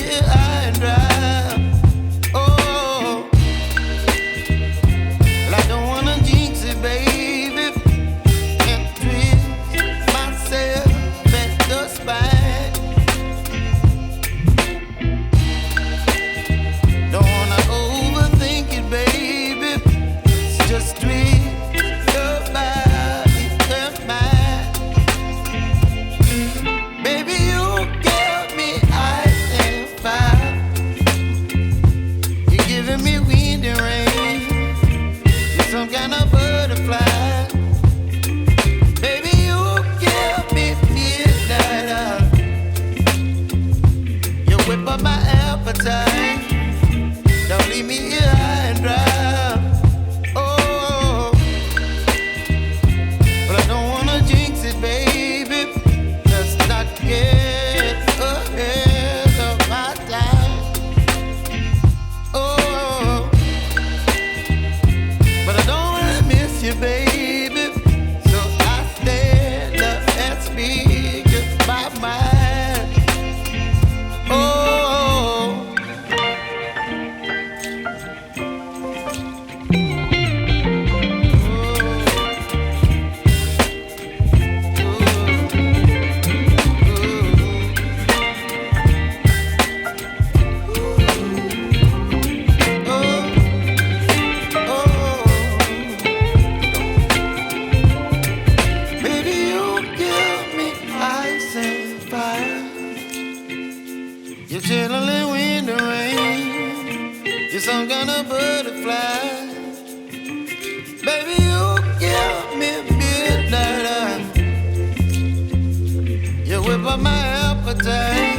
here high and dry. Oh, well, I don't wanna jinx it, baby, and twist myself at the spine. Don't wanna overthink it, baby. It's just twist your body and mine. Baby, you give me ice and fire. You're giving me wind and rain. You're some kind of butterfly. Baby, you give me midnight. You whip up my appetite. Don't leave me here high and dry. Oh, but I don't wanna jinx it, baby. Let's not get ahead of my time. Oh, but I don't wanna miss you, baby. So I stand up and speak my mind. Oh. You're chilling wind and rain. You're some kind of butterfly. Baby, you give me midnight. You whip up my appetite.